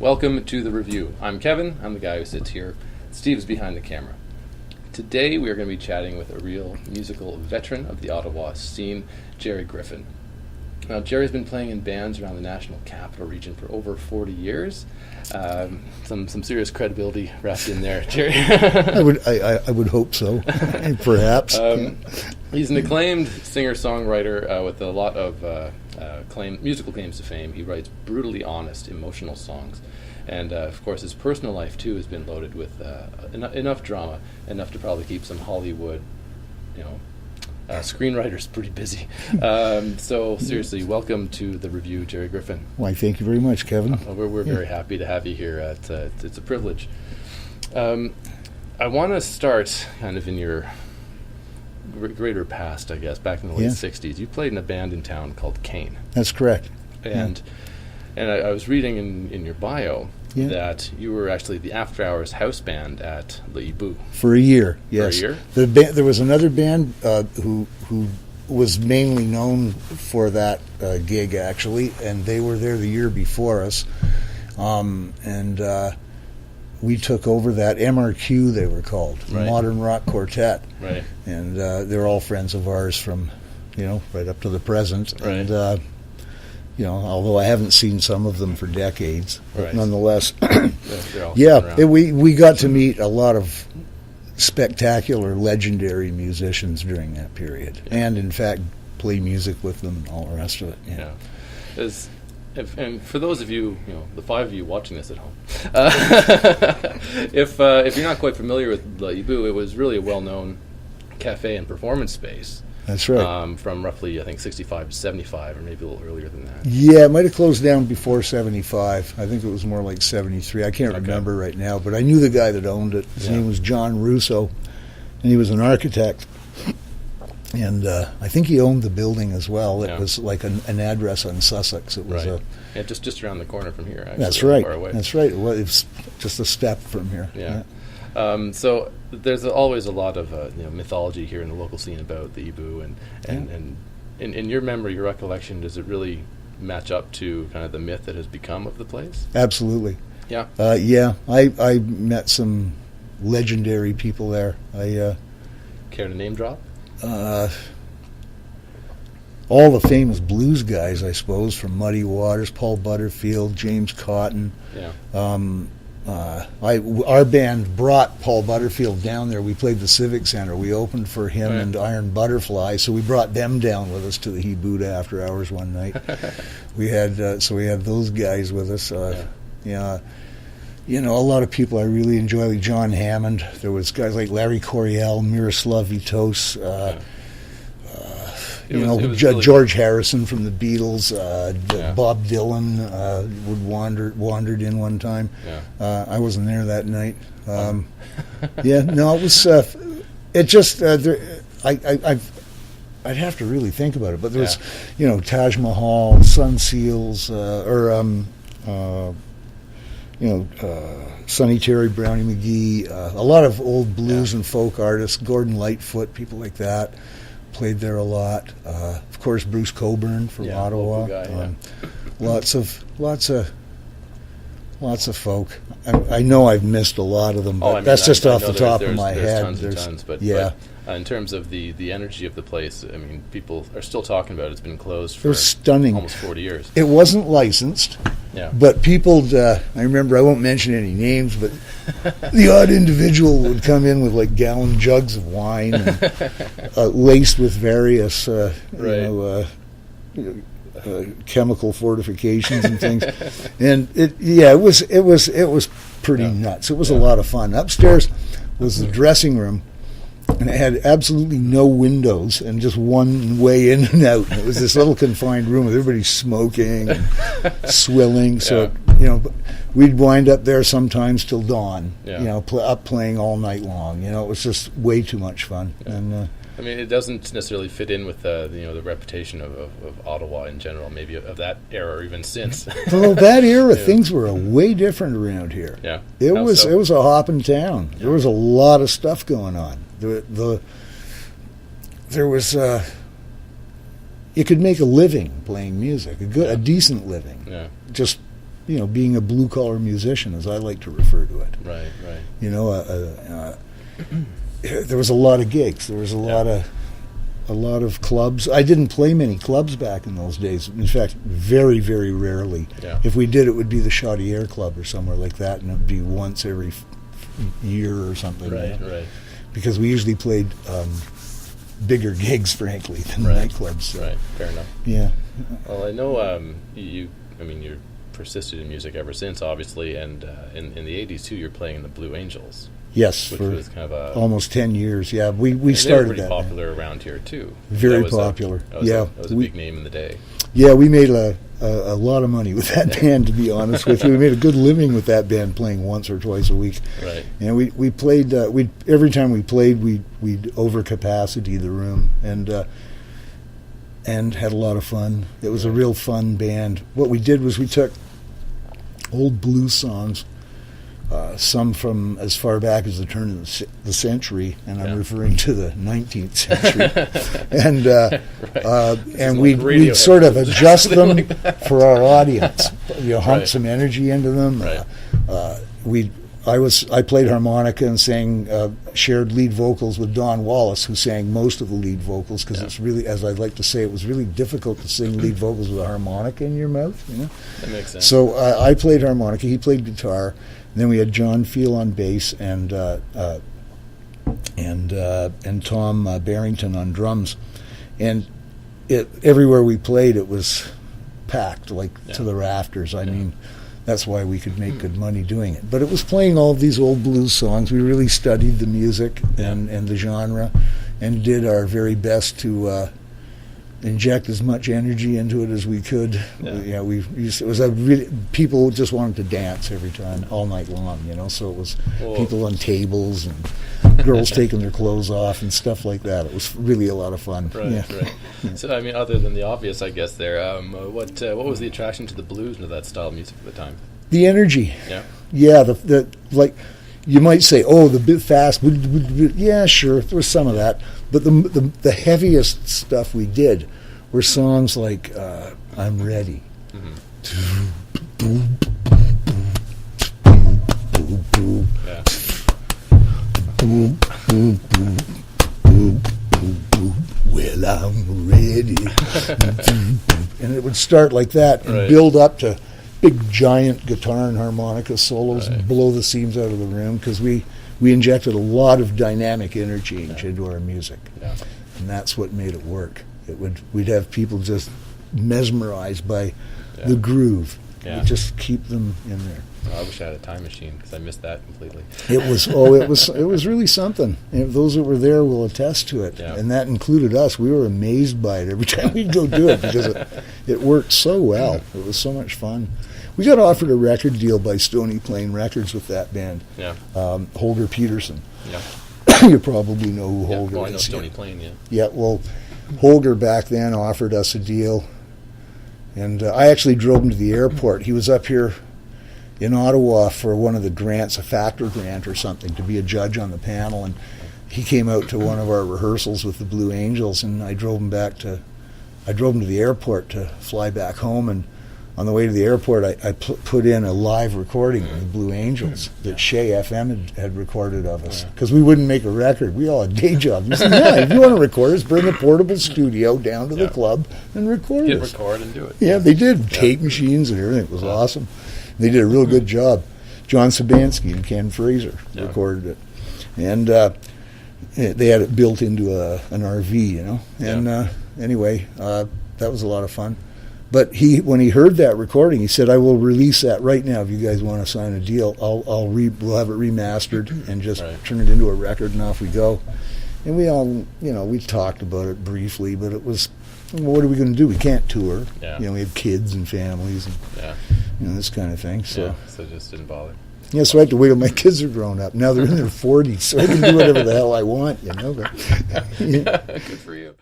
welcome to the Revue. I'm Kevin, I'm the guy who sits here. Steve's behind the camera. Today we are going to be chatting with a real musical veteran of the Ottawa scene, Gerry Griffin. Now, Gerry's been playing in bands around the National Capital Region for over 40 years. Some serious credibility wrapped in there, Gerry. I would hope so, perhaps. He's an acclaimed singer-songwriter with a lot of musical claims to fame. He writes brutally honest, emotional songs. And, of course, his personal life, too, has been loaded with enough drama, enough to probably keep some Hollywood, screenwriters pretty busy. So, seriously, welcome to the Revue, Gerry Griffin. Why, thank you very much, Kevin. We're very happy to have you here. It's a privilege. I want to start kind of in your greater past, I guess, back in the late 60s. You played in a band in town called Kane. That's correct. And I was reading in your bio that you were actually the after-hours house band at Le Hibou. For a year, yes. For a year? There was another band who was mainly known for that gig, actually, and they were there the year before us. We took over that. MRQ, they were called, Modern Rock Quartet. Right. And they're all friends of ours from, right up to the present. Right. And, although I haven't seen some of them for decades, but nonetheless, we got to meet a lot of spectacular, legendary musicians during that period, and in fact, play music with them and all the rest of it. And for those of you, the five of you watching this at home, if you're not quite familiar with Le Hibou, it was really a well-known cafe and performance space. That's right. From roughly, I think, 65 to 75, or maybe a little earlier than that. Yeah, it might have closed down before 75. I think it was more like 73. I can't remember right now, but I knew the guy that owned it. His name was John Russo, and he was an architect. And I think he owned the building as well. It was like an address on Sussex. It was just around the corner from here, actually. That's right. Far away. That's right. It was just a step from here. Yeah. So there's always a lot of mythology here in the local scene about the Hibou, and in your memory, your recollection, does it really match up to kind of the myth that has become of the place? Absolutely. Yeah. I met some legendary people there. Care to name drop? All the famous blues guys, I suppose, from Muddy Waters, Paul Butterfield, James Cotton. Yeah. Our band brought Paul Butterfield down there. We played the Civic Center. We opened for him and Iron Butterfly, so we brought them down with us to the Hibou after hours one night. we had those guys with us. A lot of people I really enjoy, like John Hammond. There was guys like Larry Coryell, Miroslav Vitos, George Harrison from the Beatles, Bob Dylan wandered in one time. I wasn't there that night. It was. It just. I'd have to really think about it, but there was, Taj Mahal, Sun Seals, Sonny Terry, Brownie McGee, a lot of old blues and folk artists, Gordon Lightfoot, people like that. Played there a lot. Of course, Bruce Coburn from Ottawa. Guy, lots of folk. I know I've missed a lot of them, but that's just off the top of my head. There's tons, but in terms of the energy of the place, I mean, people are still talking about it. It's been closed for almost 40 years. It wasn't licensed, but people, I remember, I won't mention any names, but the odd individual would come in with like gallon jugs of wine and, laced with various chemical fortifications and things. And it was pretty nuts. It was a lot of fun. Upstairs was the dressing room, and it had absolutely no windows and just one way in and out. And it was this little confined room with everybody smoking and swilling. So, we'd wind up there sometimes till dawn, up playing all night long. It was just way too much fun. Yeah. And I mean, it doesn't necessarily fit in with the reputation of Ottawa in general, maybe of that era or even since. Well, that era, things were way different around here. Yeah, it was a hopping town. There was a lot of stuff going on. There was you could make a living playing music, a decent living. Yeah. Just being a blue collar musician, as I like to refer to it. Right. There was a lot of gigs. There was a lot of clubs. I didn't play many clubs back in those days. In fact, very, very rarely. Yeah. If we did, it would be the Chaudière Club or somewhere like that, and it would be once every year or something. Right. Because we usually played bigger gigs, frankly, than nightclubs. So. Right. Fair enough. Yeah. Well, I know you're persisted in music ever since, obviously, and in the 80s, too, you're playing in the Blue Angels. Yes, which for was kind of almost 10 years. Yeah, we started that. They were pretty popular around here, too. Very popular. That was a big name in the day. Yeah, we made a lot of money with that band, to be honest with you. We made a good living with that band, playing once or twice a week. Right. And we played, every time we played, we'd over capacity the room, and had a lot of fun. It was a real fun band. What we did was we took old blues songs, some from as far back as the turn of the century, and I'm referring to the 19th century, and we'd sort of adjust them like for our audience, hump some energy into them. Right. I played harmonica and sang, shared lead vocals with Don Wallace, who sang most of the lead vocals, because it's really, as I'd like to say, it was really difficult to sing lead vocals with a harmonica in your mouth. That makes sense. So I played harmonica, he played guitar, and then we had John Field on bass and Tom Barrington on drums, and everywhere we played, it was packed to the rafters. I mean. That's why we could make good money doing it. But it was playing all of these old blues songs. We really studied the music and the genre, and did our very best to inject as much energy into it as we could. It was people just wanted to dance every time, all night long. So it was people on tables and girls taking their clothes off and stuff like that. It was really a lot of fun. Right. So, I mean, other than the obvious, I guess what was the attraction to the blues and to that style of music at the time? The energy. Yeah. The you might say, the bit fast. Yeah, sure, there was some of that, but the heaviest stuff we did were songs like "I'm Ready." Well, I'm ready. And it would start like that and build up to big giant guitar and harmonica solos and blow the seams out of the room, because we injected a lot of dynamic interchange into our music. And that's what made it work. We'd have people just mesmerized by the groove. We'd just keep them in there. I wish I had a time machine, because I missed that completely. It was really something. And those that were there will attest to it, and that included us. We were amazed by it every time we'd go do it, because it worked so well. It was so much fun. We got offered a record deal by Stony Plain Records with that band. Holger Peterson. You probably know who Holger is. I know Stony Plain. Well, Holger back then offered us a deal, and I actually drove him to the airport. He was up here in Ottawa for one of the grants, a factor grant or something, to be a judge on the panel, and he came out to one of our rehearsals with the Blue Angels, and I drove him to the airport to fly back home, and on the way to the airport, I put in a live recording of the Blue Angels that Shea FM had recorded of us, because we wouldn't make a record. We all had day jobs. We said, if you want to record us, bring a portable studio down to the club and record us. Record and do it. Yeah, they did. Tape machines and everything. It was awesome. They did a real good job. John Sabansky and Ken Fraser recorded it. And they had it built into an RV, And anyway, that was a lot of fun. But when he heard that recording, he said, "I will release that right now if you guys want to sign a deal. We'll have it remastered and just turn it into a record, and off we go." And we all, we talked about it briefly, but it was, what are we going to do? We can't tour. We have kids and families and this kind of thing. So it just didn't bother. Yeah, so I have to wait till my kids are grown up. Now they're in their 40s, so I can do whatever the hell I want, But, Good for you.